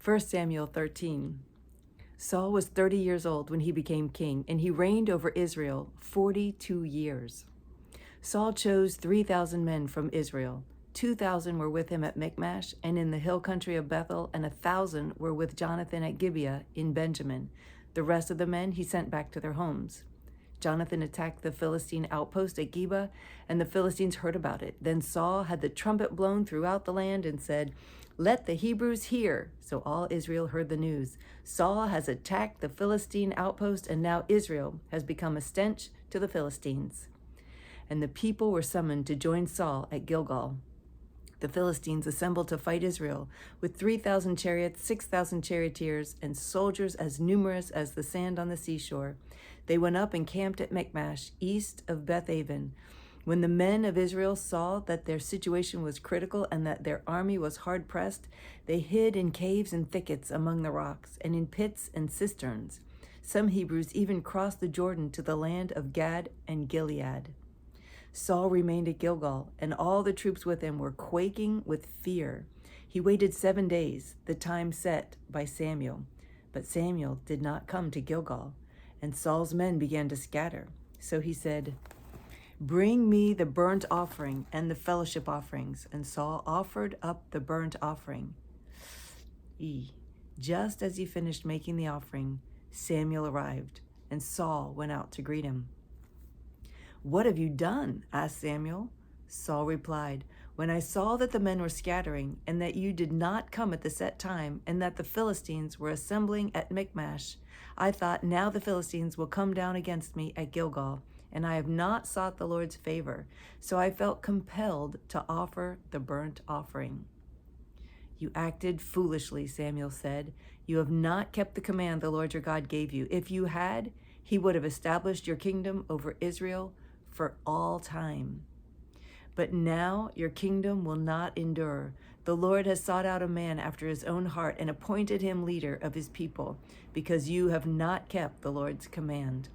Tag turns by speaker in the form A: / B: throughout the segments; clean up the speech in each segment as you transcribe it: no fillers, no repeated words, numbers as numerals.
A: 1 Samuel 13. Saul was 30 years old when he became king, and he reigned over Israel 42 years. Saul chose 3,000 men from Israel. 2,000 were with him at Michmash and in the hill country of Bethel, and 1,000 were with Jonathan at Gibeah in Benjamin. The rest of the men he sent back to their homes. Jonathan attacked the Philistine outpost at Gibeah, and the Philistines heard about it. Then Saul had the trumpet blown throughout the land and said, "Let the Hebrews hear." So all Israel heard the news. Saul has attacked the Philistine outpost, and now Israel has become a stench to the Philistines. And the people were summoned to join Saul at Gilgal. The Philistines assembled to fight Israel with 3,000 chariots, 6,000 charioteers, and soldiers as numerous as the sand on the seashore. They went up and camped at Michmash, east of Beth-aven. When the men of Israel saw that their situation was critical and that their army was hard-pressed, they hid in caves and thickets among the rocks and in pits and cisterns. Some Hebrews even crossed the Jordan to the land of Gad and Gilead. Saul remained at Gilgal, and all the troops with him were quaking with fear. He waited 7 days, the time set by Samuel. But Samuel did not come to Gilgal, and Saul's men began to scatter. So he said, "Bring me the burnt offering and the fellowship offerings." And Saul offered up the burnt offering. Just as he finished making the offering, Samuel arrived, and Saul went out to greet him. "What have you done?" asked Samuel. Saul replied, "When I saw that the men were scattering, and that you did not come at the set time, and that the Philistines were assembling at Michmash, I thought, now the Philistines will come down against me at Gilgal, and I have not sought the Lord's favor, so I felt compelled to offer the burnt offering." "You acted foolishly," Samuel said. "You have not kept the command the Lord your God gave you. If you had, he would have established your kingdom over Israel for all time. But now your kingdom will not endure. The Lord has sought out a man after his own heart and appointed him leader of his people, because you have not kept the Lord's command."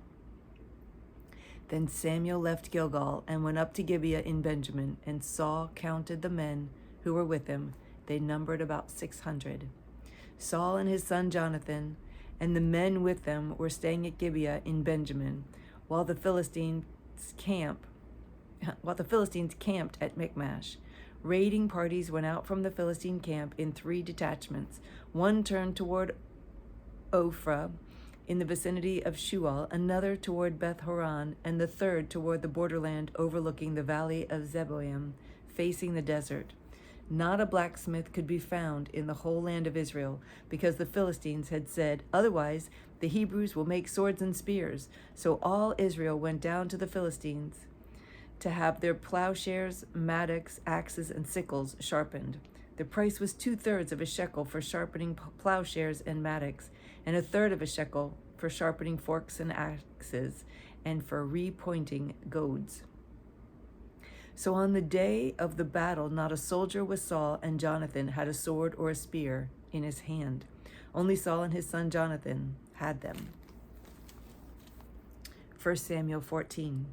A: Then Samuel left Gilgal and went up to Gibeah in Benjamin, and Saul counted the men who were with him. They numbered about 600. Saul and his son Jonathan and the men with them were staying at Gibeah in Benjamin, while the Philistines camped at Michmash. Raiding parties went out from the Philistine camp in 3 detachments. One turned toward Ophrah in the vicinity of Shual, another toward Beth Horon, and the third toward the borderland overlooking the valley of Zeboim, facing the desert. Not a blacksmith could be found in the whole land of Israel, because the Philistines had said, "Otherwise the Hebrews will make swords and spears." So all Israel went down to the Philistines to have their plowshares, mattocks, axes, and sickles sharpened. The price was 2/3 of a shekel for sharpening plowshares and mattocks, and 1/3 of a shekel for sharpening forks and axes, and for repointing goads. So on the day of the battle, not a soldier with Saul and Jonathan had a sword or a spear in his hand. Only Saul and his son Jonathan had them. 1 Samuel 14.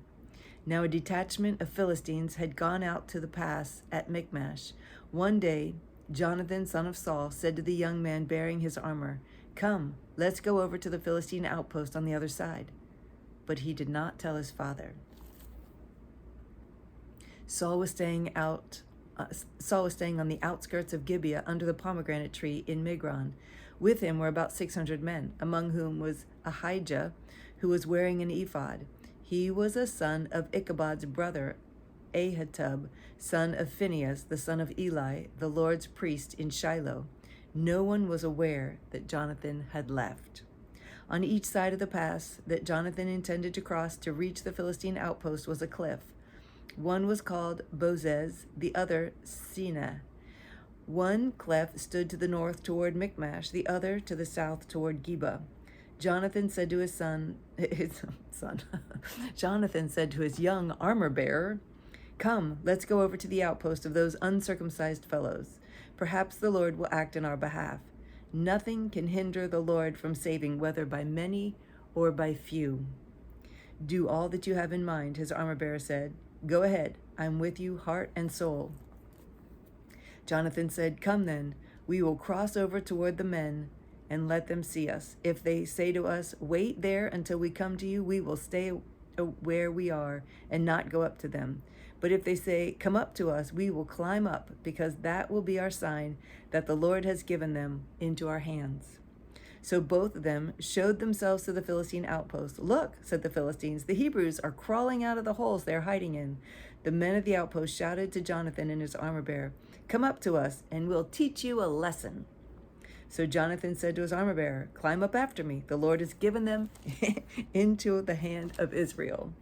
A: Now a detachment of Philistines had gone out to the pass at Michmash. One day, Jonathan, son of Saul, said to the young man bearing his armor, "Come, let's go over to the Philistine outpost on the other side." But he did not tell his father. Saul was staying on the outskirts of Gibeah under the pomegranate tree in Migron. With him were about 600 men, among whom was Ahijah, who was wearing an ephod. He was a son of Ichabod's brother, Ahitub, son of Phinehas, the son of Eli, the Lord's priest in Shiloh. No one was aware that Jonathan had left. On each side of the pass that Jonathan intended to cross to reach the Philistine outpost was a cliff. One was called Bozez, the other Seneh. One cleft stood to the north toward Michmash, the other to the south toward Geba. Jonathan said to his young armor-bearer, "Come, let's go over to the outpost of those uncircumcised fellows. Perhaps the Lord will act in our behalf. Nothing can hinder the Lord from saving, whether by many or by few." "Do all that you have in mind," his armor-bearer said. "Go ahead, I'm with you heart and soul." Jonathan said, "Come then, we will cross over toward the men and let them see us. If they say to us, 'Wait there until we come to you,' we will stay where we are and not go up to them. But if they say, 'Come up to us,' we will climb up, because that will be our sign that the Lord has given them into our hands." So both of them showed themselves to the Philistine outpost. "Look," said the Philistines, "the Hebrews are crawling out of the holes they're hiding in." The men of the outpost shouted to Jonathan and his armor-bearer, "Come up to us, and we'll teach you a lesson." So Jonathan said to his armor-bearer, "Climb up after me. The Lord has given them into the hand of Israel."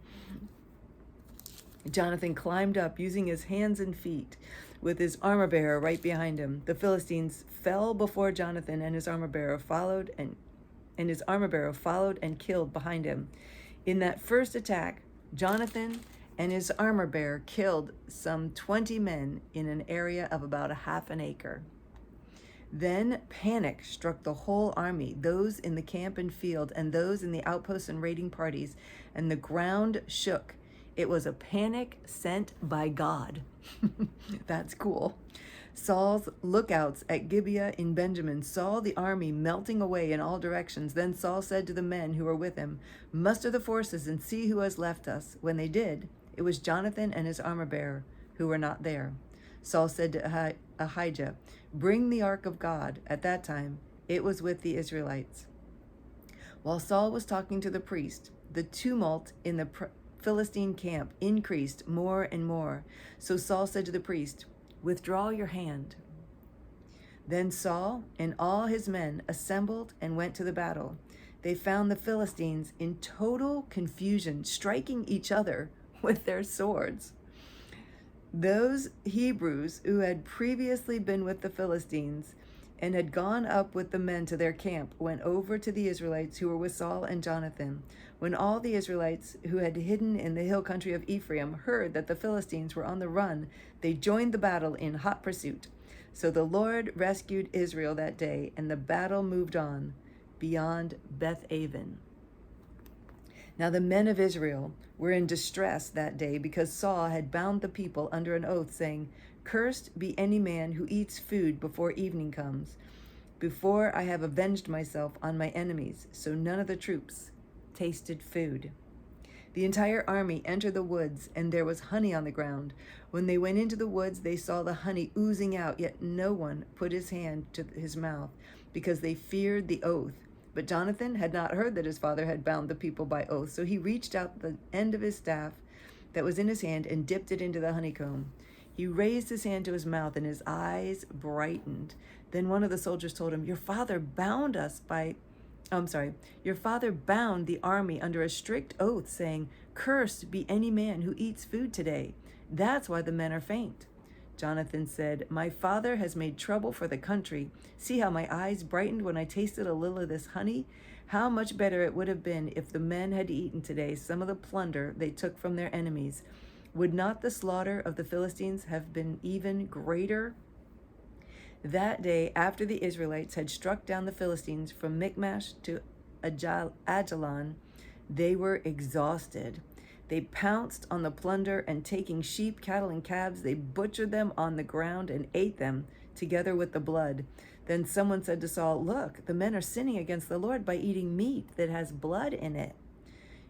A: Jonathan climbed up using his hands and feet, with his armor-bearer right behind him. The Philistines fell before Jonathan, and his armor-bearer followed and killed behind him. In that first attack, Jonathan and his armor-bearer killed some 20 men in an area of about a half an acre. Then panic struck the whole army, those in the camp and field, and those in the outposts and raiding parties, and the ground shook. It was a panic sent by God. That's cool. Saul's lookouts at Gibeah in Benjamin saw the army melting away in all directions. Then Saul said to the men who were with him, "Muster the forces and see who has left us." When they did, it was Jonathan and his armor-bearer who were not there. Saul said to Ahijah, "Bring the ark of God." At that time, it was with the Israelites. While Saul was talking to the priest, the tumult in the Philistine camp increased more and more. So Saul said to the priest, "Withdraw your hand." Then Saul and all his men assembled and went to the battle. They found the Philistines in total confusion, striking each other with their swords. Those Hebrews who had previously been with the Philistines and had gone up with the men to their camp went over to the Israelites who were with Saul and Jonathan. When all the Israelites who had hidden in the hill country of Ephraim heard that the Philistines were on the run, they joined the battle in hot pursuit. So the Lord rescued Israel that day, and the battle moved on beyond Beth-aven. Now the men of Israel were in distress that day, because Saul had bound the people under an oath, saying, "Cursed be any man who eats food before evening comes, before I have avenged myself on my enemies." So none of the troops tasted food. The entire army entered the woods, and there was honey on the ground. When they went into the woods, they saw the honey oozing out, yet no one put his hand to his mouth, because they feared the oath. But Jonathan had not heard that his father had bound the people by oath, so he reached out the end of his staff that was in his hand and dipped it into the honeycomb. He raised his hand to his mouth, and his eyes brightened. Then one of the soldiers told him, Your father bound the army under a strict oath, saying, 'Cursed be any man who eats food today.' That's why the men are faint." Jonathan said, "My father has made trouble for the country. See how my eyes brightened when I tasted a little of this honey? How much better it would have been if the men had eaten today some of the plunder they took from their enemies. Would not the slaughter of the Philistines have been even greater?" That day, after the Israelites had struck down the Philistines from Michmash to Ajalon, they were exhausted. They pounced on the plunder, and taking sheep, cattle, and calves, they butchered them on the ground and ate them together with the blood. Then someone said to Saul, "Look, the men are sinning against the Lord by eating meat that has blood in it."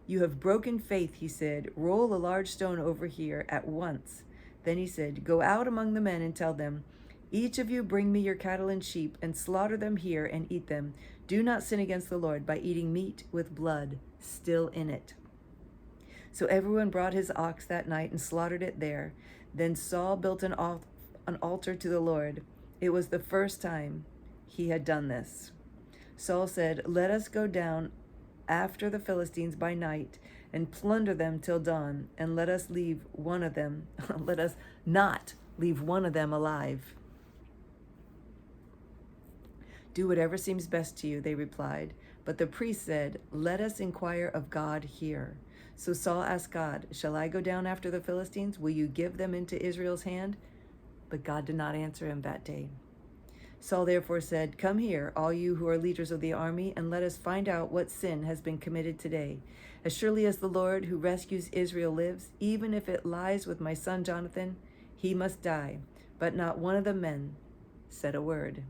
A: "You have broken faith," he said. "Roll a large stone over here at once." Then he said, "Go out among the men and tell them, 'Each of you bring me your cattle and sheep, and slaughter them here and eat them. Do not sin against the Lord by eating meat with blood still in it.'" So everyone brought his ox that night and slaughtered it there. Then Saul built an altar to the Lord. It was the first time he had done this. Saul said, "Let us go down after the Philistines by night and plunder them till dawn, and let us not leave one of them alive." "Do whatever seems best to you," they replied. But the priest said, "Let us inquire of God here." So Saul asked God, "Shall I go down after the Philistines? Will you give them into Israel's hand?" But God did not answer him that day. Saul therefore said, "Come here, all you who are leaders of the army, and let us find out what sin has been committed today. As surely as the Lord who rescues Israel lives, even if it lies with my son Jonathan, he must die. but not one of the men said a word.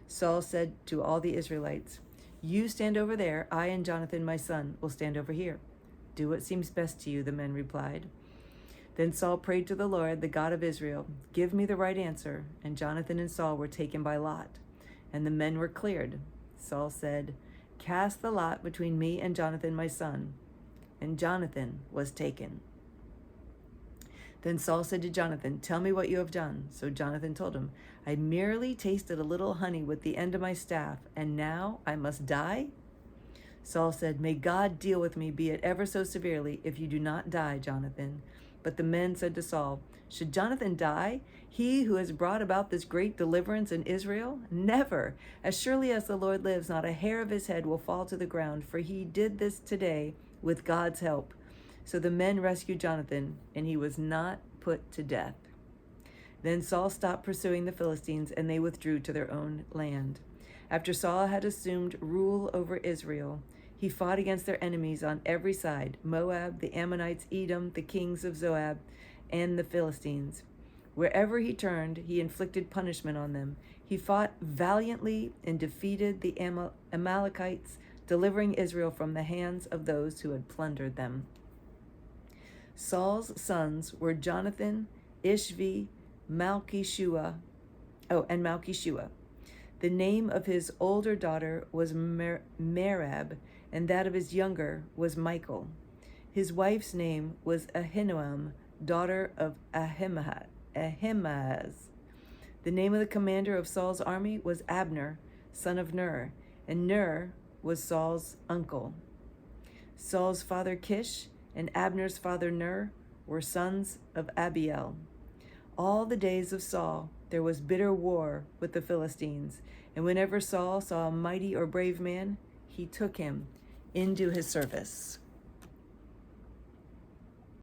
A: Saul said to all the Israelites, "You stand over there, I and Jonathan my son will stand over here." "Do what seems best to you," the men replied. Then Saul prayed to the Lord, the God of Israel, "Give me the right answer." And Jonathan and Saul were taken by lot, and the men were cleared. Saul said, "Cast the lot between me and Jonathan my son." And Jonathan was taken. Then Saul said to Jonathan, "Tell me what you have done." So Jonathan told him, "I merely tasted a little honey with the end of my staff, and now I must die?" Saul said, "May God deal with me, be it ever so severely, if you do not die, Jonathan." But the men said to Saul, "Should Jonathan die, he who has brought about this great deliverance in Israel? Never! As surely as the Lord lives, not a hair of his head will fall to the ground, for he did this today with God's help." So the men rescued Jonathan, and he was not put to death. Then Saul stopped pursuing the Philistines, and they withdrew to their own land. After Saul had assumed rule over Israel, he fought against their enemies on every side: Moab, the Ammonites, Edom, the kings of Zoab, and the Philistines. Wherever he turned, he inflicted punishment on them. He fought valiantly and defeated the Amalekites, delivering Israel from the hands of those who had plundered them. Saul's sons were Jonathan, Ishvi, Malchishua. The name of his older daughter was Merab, and that of his younger was Michal. His wife's name was Ahinoam, daughter of Ahimaaz. The name of the commander of Saul's army was Abner, son of Ner, and Ner was Saul's uncle. Saul's father Kish and Abner's father Ner were sons of Abiel. All the days of Saul there was bitter war with the Philistines, and whenever Saul saw a mighty or brave man, he took him into his service.